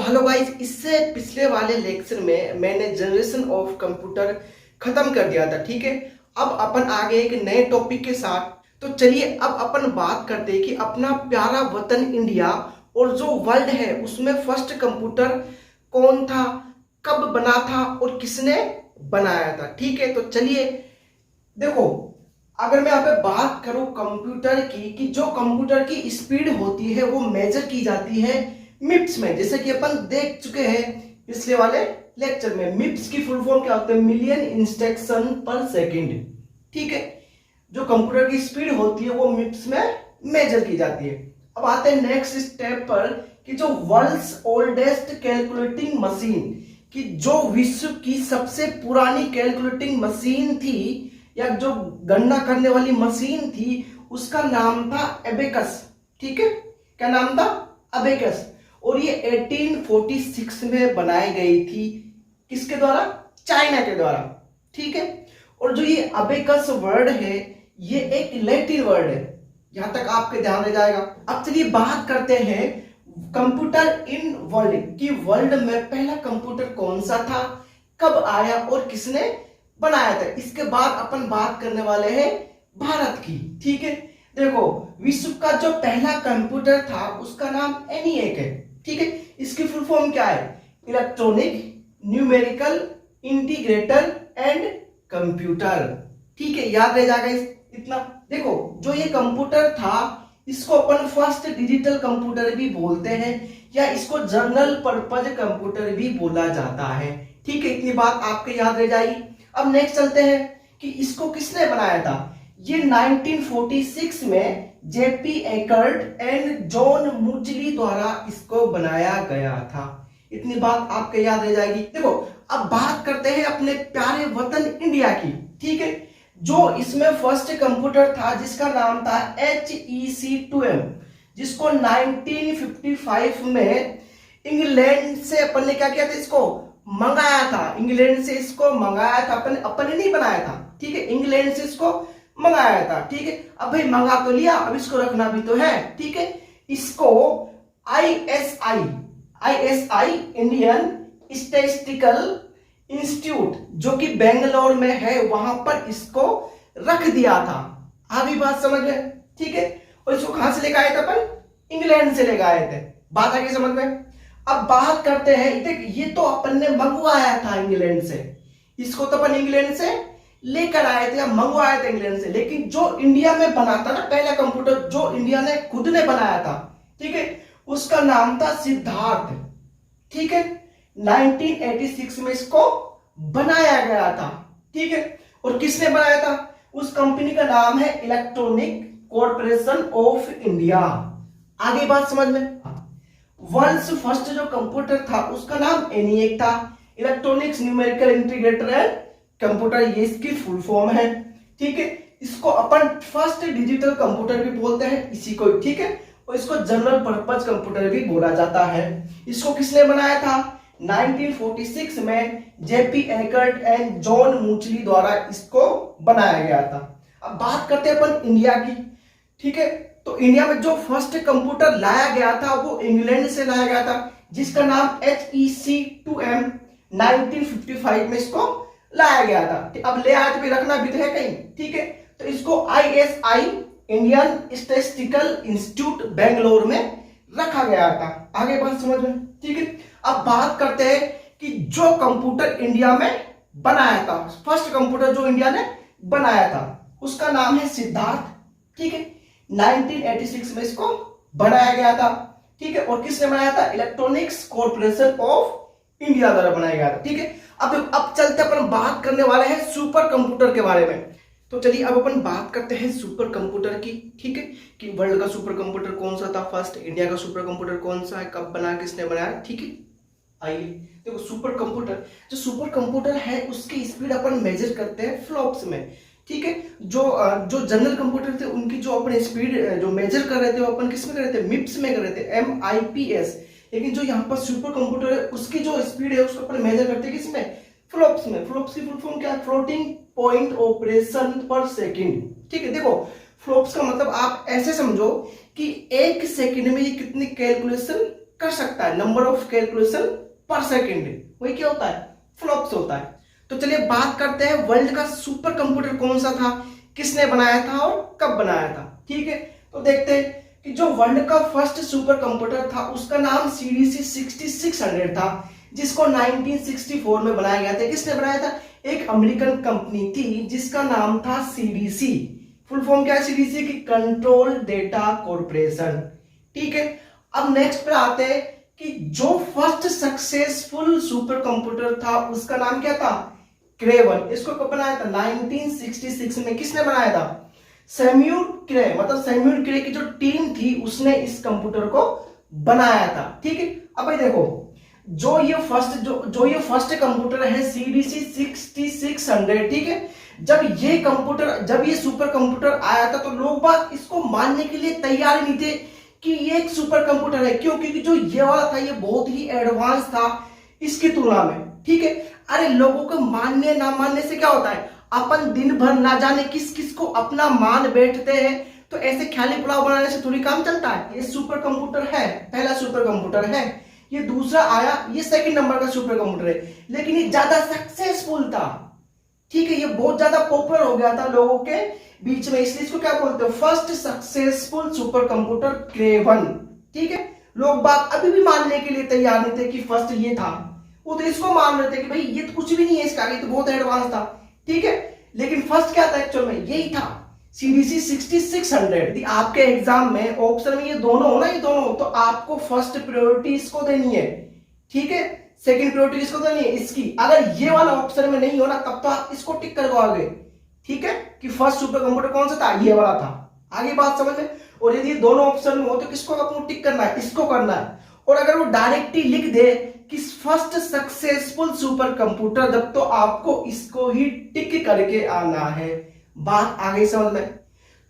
Hello guys, इससे पिछले वाले लेक्चर में मैंने जनरेशन ऑफ कंप्यूटर खत्म कर दिया था। ठीक है, अब अपन आ गए एक नए टॉपिक के साथ। तो चलिए अब अपन बात करते हैं कि अपना प्यारा वतन इंडिया और जो वर्ल्ड है उसमें फर्स्ट कंप्यूटर कौन था, कब बना था और किसने बनाया था। ठीक है, तो चलिए देखो, अगर मैं यहाँ पे बात करूं कंप्यूटर की, कि जो कंप्यूटर की स्पीड होती है वो मेजर की जाती है मिप्स में, जैसे कि अपन देख चुके हैं पिछले वाले लेक्चर में। मिप्स की फुल फॉर्म क्या होता है? मिलियन इंस्ट्रक्शन पर सेकंड। ठीक है, जो कंप्यूटर की स्पीड होती है वो मिप्स में मेजर की जाती है। अब आते हैं नेक्स्ट स्टेप पर कि जो वर्ल्ड्स ओल्डेस्ट कैलकुलेटिंग मशीन, कि जो विश्व की सबसे पुरानी कैलकुलेटिंग मशीन थी या जो गणना करने वाली मशीन थी, उसका नाम था एबेकस। ठीक है, क्या नाम था? अबेकस। और ये 1846 में बनाई गई थी। किसके द्वारा? चाइना के द्वारा। ठीक है, और जो ये अबेकस वर्ड है ये एक लैटिन वर्ड है, यहां तक आपके ध्यान रह जाएगा। अब चलिए बात करते हैं कंप्यूटर इन वर्ल्ड, कि वर्ल्ड में पहला कंप्यूटर कौन सा था, कब आया और किसने बनाया था। इसके बाद अपन बात करने वाले हैं भारत की। ठीक है, देखो विश्व का जो पहला कंप्यूटर था उसका नाम एनिएक है। ठीक है, इसकी फुल फॉर्म क्या है? Electronic numerical integrator and computer. ठीक है, याद रह जाएगा इतना। देखो जो ये कंप्यूटर था इसको अपन फर्स्ट डिजिटल कंप्यूटर भी बोलते हैं या इसको जनरल पर्पज कंप्यूटर भी बोला जाता है। ठीक है, इतनी बात आपके याद रह जाएगी। अब नेक्स्ट चलते हैं कि इसको किसने बनाया था। ये 1946 में जेपी एकर्ट एंड जॉन मुचली द्वारा इसको बनाया गया था। इतनी बात आपके याद रह जाएगी। देखो अब बात करते हैं अपने प्यारे वतन इंडिया की। ठीक है, जो इसमें फर्स्ट कंप्यूटर था जिसका नाम था HEC2M, जिसको 1955 में इंग्लैंड से अपन ने क्या किया था? इसको मंगाया था। इंग्लैंड से इसको मंगाया था, अपन ने नहीं बनाया था। ठीक है, इंग्लैंड से इसको मंगाया था। ठीक है, अब भाई मंगा तो लिया, अब इसको रखना भी तो है। ठीक है, इसको ISI इंडियन स्टैटिस्टिकल इंस्टीट्यूट जो कि बेंगलोर में है वहां पर इसको रख दिया था। अभी बात समझ में? ठीक है, और इसको कहां से लेकर आए थे अपन? इंग्लैंड से लेकर आए थे। बात आ गई समझ में? अब बात करते हैं, देख ये तो अपन ने मंगवाया था इंग्लैंड से, इसको तो अपन इंग्लैंड से लेकर आए थे या मंगवाए थे इंग्लैंड से, लेकिन जो इंडिया में बना था ना पहला कंप्यूटर, जो इंडिया ने खुद ने बनाया था, ठीक है, उसका नाम था सिद्धार्थ। ठीक है, 1986 में इसको बनाया गया था। ठीक है, और किसने बनाया था? उस कंपनी का नाम है इलेक्ट्रॉनिक कॉर्पोरेशन ऑफ इंडिया। आगे बात समझ में? वर्ल्ड्स फर्स्ट जो कंप्यूटर था उसका नाम एनिएक था, electronics numerical integrator and computer, ये इसकी फुल फॉर्म है। ठीक है, इसको अपन फर्स्ट डिजिटल कंप्यूटर भी बोलते हैं इसी को। ठीक है, और इसको जनरल पर्पज कंप्यूटर भी बोला जाता है। इसको किसने बनाया था? 1946 में जेपी एकर्ट एंड जॉन मुचली द्वारा इसको बनाया गया था। अब बात करते हैं अपन इंडिया की। ठीक है, तो इंडिया में जो फर्स्ट कंप्यूटर लाया गया था वो इंग्लैंड से लाया गया था, जिसका नाम HEC2M 1955 में इसको लाया गया था। अब ले आया तो भी रखना भी तो है कहीं। ठीक है, तो इसको ISI Indian statistical institute Bangalore में रखा गया था। आगे बात समझ में? ठीक है, अब बात करते हैं कि जो कंप्यूटर इंडिया में बनाया था, फर्स्ट कंप्यूटर जो इंडिया ने बनाया था उसका नाम है सिद्धार्थ। ठीक है, 1986 में इसको बनाया गया था। ठीक है, और किसने बनाया था? इलेक्ट्रॉनिक्स कॉर्पोरेशन ऑफ इंडिया द्वारा बनाया गया था। ठीक है, अब चलते अपन बात करने वाले हैं सुपर कंप्यूटर के बारे में। तो चलिए अब अपन बात करते हैं सुपर कंप्यूटर की। ठीक है, कि वर्ल्ड का सुपर कंप्यूटर कौन सा था फर्स्ट, इंडिया का सुपर कंप्यूटर कौन सा है, कब बना, किसने बनाया। ठीक है, आइए देखो सुपर कंप्यूटर, जो सुपर कंप्यूटर है उसकी स्पीड अपन मेजर करते हैं फ्लॉप्स में। ठीक है, जो जनरल कंप्यूटर थे उनकी जो अपन स्पीड जो मेजर कर रहे थे वो अपन किस में कर रहे थे? मिप्स में कर रहे थे, MIPS। लेकिन जो यहाँ पर सुपर कंप्यूटर है उसकी जो स्पीड है उसको अपन मेजर करते हैं किसमें? फ्लॉप्स में। फ्लॉप्स की फुल फॉर्म क्या है? फ्लोटिंग पॉइंट ऑपरेशन पर सेकंड। ठीक है, देखो फ्लॉप्स का मतलब आप ऐसे समझो कि एक सेकंड में ये कितनी कैलकुलेशन कर सकता है, नंबर ऑफ कैलकुलेशन पर सेकेंड, वही क्या होता है, फ्लॉप्स होता है। तो चलिए बात करते हैं वर्ल्ड का सुपर कंप्यूटर कौन सा था, किसने बनाया था और कब बनाया था। ठीक है, तो देखते हैं कि जो वर्ल्ड का फर्स्ट सुपर कंप्यूटर था उसका नाम CDC 6600 था, जिसको 1964 में बनाया गया था। किसने बनाया था, एक अमेरिकन कंपनी थी जिसका नाम था CDC। फुल फॉर्म क्या है CDC की, कंट्रोल डेटा कॉर्पोरेशन। ठीक है, अब नेक्स्ट पे आते हैं कि जो फर्स्ट सक्सेसफुल सुपर कंप्यूटर था उसका नाम क्या था, क्रे 1। इसको कब बनाया था, 1966 में। किसने बनाया था, सैम्यूल क्रे, मतलब सैम्यूल क्रे की जो टीम थी उसने इस कंप्यूटर को बनाया था। ठीक है, अब भाई देखो जो ये फर्स्ट कंप्यूटर है CDC 6600, ठीक है, जब ये सुपर कंप्यूटर आया था तो लोग बात इसको मानने के लिए तैयार नहीं थे कि ये एक सुपर कंप्यूटर है। क्यों, क्योंकि जो ये वाला था ये बहुत ही एडवांस था इसकी तुलना में। ठीक है, अरे लोगों को मानने ना मानने से क्या होता है, अपन दिन भर ना जाने किस किस को अपना मान बैठते हैं, तो ऐसे ख्याली पुलाव बनाने से थोड़ी काम चलता है। ये सुपर कंप्यूटर है, पहला सुपर कंप्यूटर है, ये दूसरा आया, ये सेकंड नंबर का सुपर कंप्यूटर है, लेकिन ये ज्यादा सक्सेसफुल था। ठीक है, ये बहुत ज्यादा पॉपुलर हो गया था लोगों के बीच में, इसलिए इसको क्या बोलते हैं, फर्स्ट सक्सेसफुल सुपर कंप्यूटर क्रे 1। ठीक है, लोग बात अभी भी मानने के लिए तैयार नहीं थे कि फर्स्ट ये था, वो तो इसको मान रहे थे कि भाई ये तो कुछ भी नहीं है, इसका ये तो बहुत एडवांस था। ठीक है, लेकिन फर्स्ट क्या था एक्चुअल में, यही था CDC 6600। आपके एग्जाम में ऑप्शन में ये दोनों हो ना, ये दोनों, तो आपको फर्स्ट प्रायोरिटी इसको देनी है। ठीक है, सेकंड प्रायोरिटी किसको देनी है, इसकी। अगर ये वाला ऑप्शन में नहीं हो ना तब तो आप इसको टिक करवाओगे। ठीक है, कि फर्स्ट सुपर कंप्यूटर कौन सा था, ये वाला था। आगे बात समझ में। और यदि दोनों ऑप्शन में हो तो किसको आपको टिक करना है, इसको करना है। और अगर वो डायरेक्टली लिख दे कि फर्स्ट सक्सेसफुल सुपर कंप्यूटर, जब तो आपको इसको ही टिक करके आना है। बात आगे समझ में।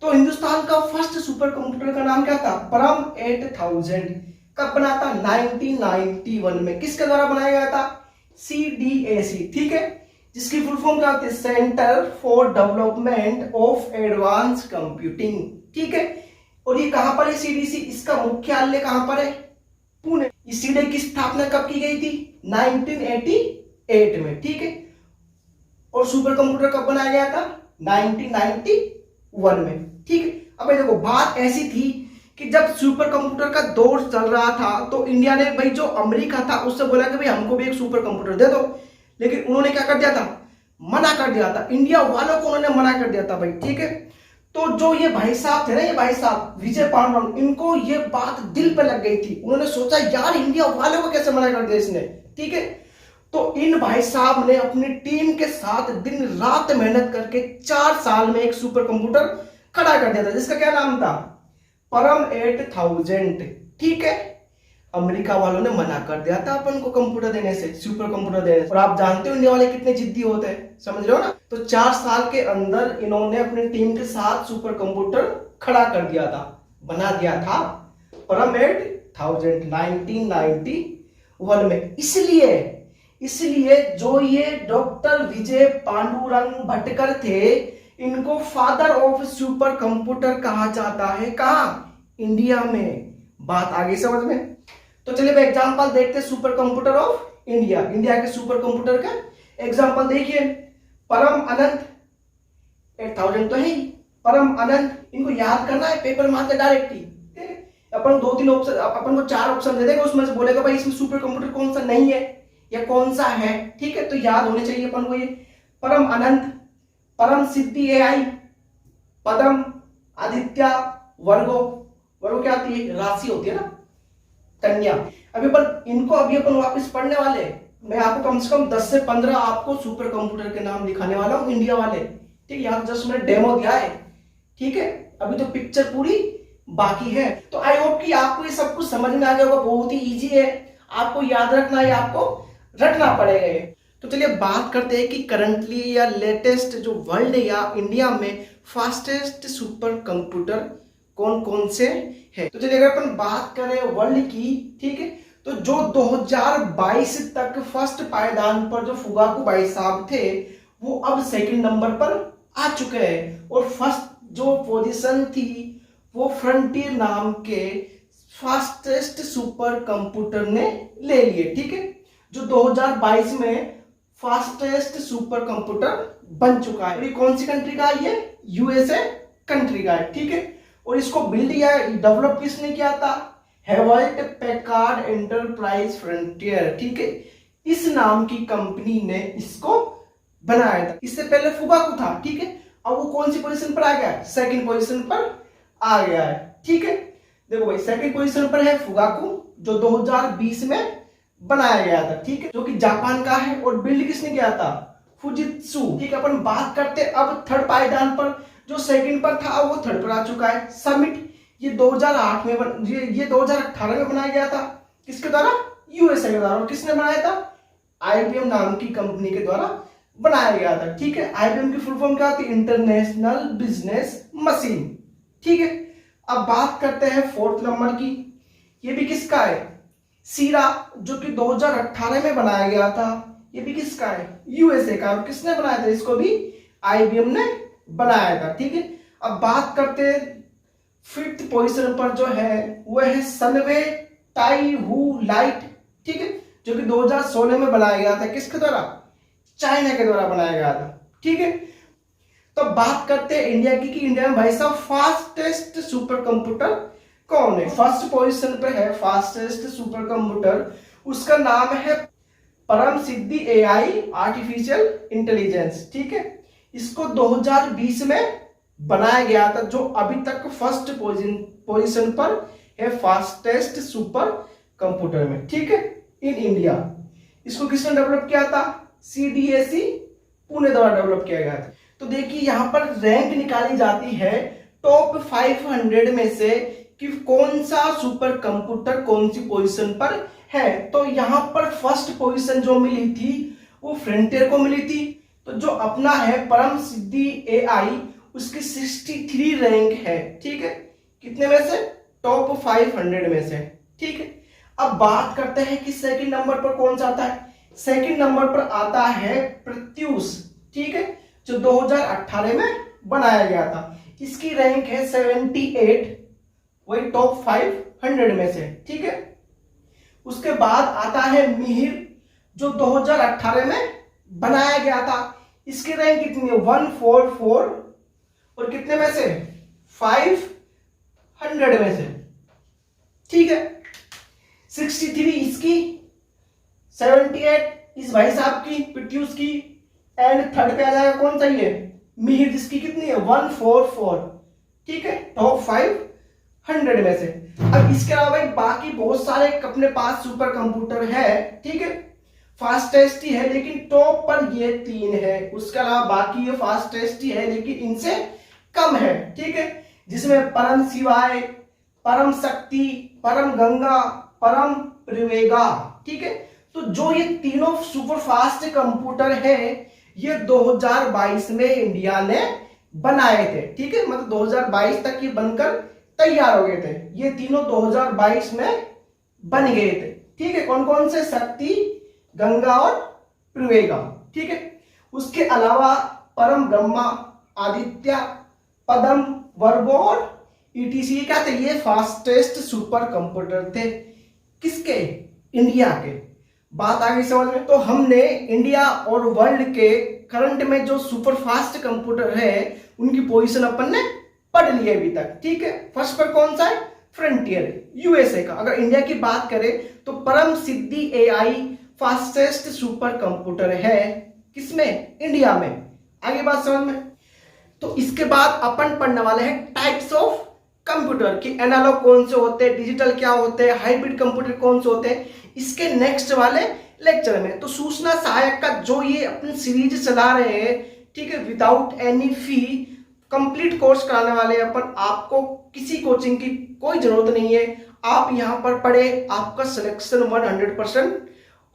तो हिंदुस्तान का फर्स्ट सुपर कंप्यूटर का नाम क्या था, परम 8000। कब बना था, 1991 में। किसके द्वारा बनाया गया था, CDAC। ठीक है, जिसकी फुल फॉर्म क्या होती है, centre for development of advance computing. ठीक है, और ये कहां पर है CDC, इसका मुख्यालय कहां पर है, पुणे। इस CDAC की स्थापना कब की गई थी, 1988 में। ठीक है, और सुपर कंप्यूटर कब बनाया गया था, 1991 में। ठीक है, अब देखो बात ऐसी थी कि जब सुपर कंप्यूटर का दौर चल रहा था तो इंडिया ने भाई जो अमेरिका था उससे बोला कि भाई हमको भी एक सुपर कंप्यूटर दे दो, लेकिन उन्होंने क्या कर दिया था, मना कर दिया था। इंडिया वालों को उन्होंने मना कर दिया था भाई। ठीक है, तो जो ये भाई साहब थे ना, ये भाई साहब विजय पांडुरंग, इनको ये बात दिल पे लग गई थी। उन्होंने सोचा यार इंडिया वालों को कैसे मना कर दिया इसने। ठीक है, तो इन भाई साहब ने अपनी टीम के साथ दिन रात मेहनत करके 4 साल में एक सुपर कंप्यूटर खड़ा कर दिया था, जिसका क्या नाम था, परम 8000। ठीक है, अमेरिका वालों ने मना कर दिया था अपन को कंप्यूटर देने से, सुपर कंप्यूटर देने से। और आप जानते हो इंडिया वाले कितने जिद्दी होते हैं, समझ रहे हो ना। तो 4 साल के अंदर इन्होंने अपनी टीम के साथ सुपर कंप्यूटर खड़ा कर दिया था, बना दिया था, परम 8000 1991 में। इसलिए जो ये डॉक्टर विजय पांडुरंग भटकर थे, इनको फादर ऑफ सुपर कंप्यूटर कहा जाता है। कहां, इंडिया में। बात आगे समझ में। तो चलिए एग्जांपल देखते हैं super computer of India, India के सुपर कंप्यूटर का एग्जांपल देखिए। परम अनंत 8000 तो है ही, परम अनंत, इनको याद करना है, पेपर मारते डायरेक्टली। अपन 2-3 ऑप्शन, अपन को 4 ऑप्शन दे देगा, उसमें से बोलेगा भाई इसमें सुपर कंप्यूटर कौन सा नहीं है या कौन सा है। ठीक है, तो याद होने चाहिए अपन को ये, परम अनंत, परम सिद्धि AI, पदम, आदित्य, वर्गो। वर्गो क्या होती है, राशि होती है ना, कन्या। अभी अपन इनको अभी अपन वापस पढ़ने वाले, मैं आपको कम से कम 10 से 15 आपको सुपर कंप्यूटर के नाम दिखाने वाला हूं इंडिया वाले। ठीक है, यहाँ जस्ट मैंने डेमो दिया है। ठीक है, अभी तो पिक्चर पूरी बाकी है। तो आई होप कि आपको ये सब कुछ समझ में आ गया होगा, बहुत ही इजी है, आपको याद रखना है, आपको रखना पड़ेगा। तो चलिए बात करते हैं कि करंटली या लेटेस्ट जो वर्ल्ड या इंडिया में फास्टेस्ट सुपर कंप्यूटर कौन कौन से है। तो चलिए अगर अपन बात करें वर्ल्ड की, ठीक है, तो जो 2022 तक फर्स्ट पायदान पर जो फुगाकू भाई साहब थे, वो अब सेकंड नंबर पर आ चुके हैं। और फर्स्ट जो पोजीशन थी वो फ्रंटियर नाम के फास्टेस्ट सुपर कंप्यूटर ने ले लिए, ठीक है, जो 2022 में फास्टेस्ट सुपर कंप्यूटर बन चुका है। और ये कौन सी कंट्री का है? ये यूएसए कंट्री का है, ठीक है। और इसको बिल्ड या डेवलप किसने किया था? हेवल्ट पैकार्ड एंटरप्राइज फ्रंटियर, ठीक है, इस नाम की कंपनी ने इसको बनाया था। इससे पहले फुगाकू था, ठीक है। अब वो कौन सी पोजीशन पर आ गया है? सेकंड पोजीशन पर आ गया है, ठीक है। देखो भाई, सेकंड पोजीशन पर है फुगाकू, जो 2020 में बनाया गया था, ठीक है, जो कि जापान का है। और बिल्ड किसने किया था? फुजित्सु, ठीक है। अपन बात करते अब थर्ड पायदान पर, जो सेकंड पर था वो थर्ड पर आ चुका है, समिट। ये 2008 में ये 2018 में बनाया गया था। किसके द्वारा? यूएसए के द्वारा। और किसने बनाया था? आईबीएम नाम की कंपनी के द्वारा बनाया गया था, ठीक है। आईबीएम की फुल फॉर्म क्या थी? इंटरनेशनल बिजनेस मशीन, ठीक है। अब बात करते हैं फोर्थ नंबर की। ये भी किसका है? सीरा, जो कि 2018 में बनाया गया था। ये भी किसका है? यूएसए का। और किसने बनाया था? इसको भी आईबीएम ने बनाया था, ठीक है। अब बात करते हैं फिफ्थ पोजीशन पर जो है वो है सनवे टाइहू लाइट, ठीक है, जो कि 2016 में बनाया गया था। किसके द्वारा? चाइना के द्वारा बनाया गया था, ठीक है। तो बात करते हैं इंडिया की, कि इंडिया में भाई साहब फास्टेस्ट सुपर कंप्यूटर कौन है? फर्स्ट पोजीशन पे है फास्टेस्ट सुपर कंप्यूटर, उसका नाम है परम सिद्धि एआई आर्टिफिशियल इंटेलिजेंस, ठीक है। इसको 2020 में बनाया गया था, जो अभी तक फर्स्ट पोजीशन पर है फास्टेस्ट सुपर कंप्यूटर में, ठीक है, इन इंडिया। इसको किसने डेवलप किया था? सीडीएसई पुणे द्वारा डेवलप किया गया था। तो देखिए यहां पर रैंक निकाली जाती है टॉप 500 में से कि कौन सा सुपर कंप्यूटर कौन सी पोजीशन पर है। तो यहां पर फर्स्ट पोजीशन जो मिली थी वो फ्रंटियर को मिली थी। तो जो अपना है परम सिद्धि एआई, उसकी 63 रैंक है, ठीक है, कितने में से? टॉप 500 में से, ठीक है। अब बात करते हैं कि सेकंड नंबर पर कौन सा आता है। सेकंड नंबर पर आता है प्रत्यूष, ठीक है, जो 2018 में बनाया गया था। इसकी रैंक है 78, वही टॉप 500 में से, ठीक है। उसके बाद आता है मिहिर, जो 2018 में बनाया गया था। इसकी रैंक कितनी है? 144, और कितने में से? 500 में से, ठीक है। 63 इसकी, 78 इस भाई साहब की प्रत्यूष की, एंड थर्ड पे आ जाएगा कौन सा? ये मिहिर, जिसकी कितनी है? 144, ठीक है, टॉप 500 में से। अब इसके अलावा बाकी बहुत सारे अपने पास सुपर कंप्यूटर है, ठीक है, फास्टेस्ट ही है, लेकिन टॉप पर ये 3 है। उसके अलावा बाकी ये फास्टेस्ट ही है, लेकिन इनसे कम है, ठीक है, जिसमें परम शिवाय, परम शक्ति, परम गंगा, परम प्रवेगा, ठीक है। तो जो ये तीनों सुपर फास्ट कंप्यूटर है, ये 2022 में इंडिया ने बनाए थे, ठीक है, मतलब 2022 तक ये बनकर तैयार हो गए थे। ये तीनों 2022 में बन गए थे, ठीक है। कौन कौन से? शक्ति, गंगा और प्रवेगा, ठीक है। उसके अलावा परम ब्रह्मा, आदित्य, पदम, वर्गो और ईटीसी क्या थे? ये फास्टेस्ट सुपर कंप्यूटर थे। किसके? इंडिया के। बात आ गई समझ में? तो हमने इंडिया और वर्ल्ड के करंट में जो सुपर फास्ट कंप्यूटर है उनकी पोजीशन अपन ने पढ़ ली है अभी तक, ठीक है। फर्स्ट पर कौन सा है? फ्रंटियर, यूएसए का। अगर इंडिया की बात करें तो परम सिद्धि एआई फास्टेस्ट सुपर कंप्यूटर है, किसमें? इंडिया में। आगे बात समझ में? तो इसके बाद अपन पढ़ने वाले हैं टाइप्स ऑफ कंप्यूटर की, एनालॉग कौन से होते हैं, डिजिटल क्या होते हैं, हाइब्रिड कंप्यूटर कौन से होते हैं, इसके नेक्स्ट वाले लेक्चर में। तो सूचना सहायक का जो ये अपनी सीरीज चला रहे हैं, ठीक है, विदाउट एनी फी कंप्लीट कोर्स कराने वाले हैं अपन। आपको किसी कोचिंग की कोई जरूरत नहीं है, आप यहां पर पढ़े, आपका सिलेक्शन 100%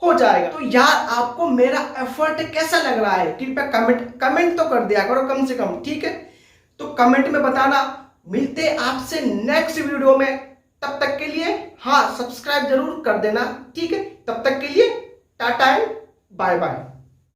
हो जाएगा। तो यार आपको मेरा एफर्ट कैसा लग रहा है? कृपया कमेंट तो कर दिया करो कम से कम, ठीक है। तो कमेंट में बताना। मिलते आपसे नेक्स्ट वीडियो में, तब तक के लिए हाँ सब्सक्राइब जरूर कर देना, ठीक है। तब तक के लिए टाटा एंड बाय बाय।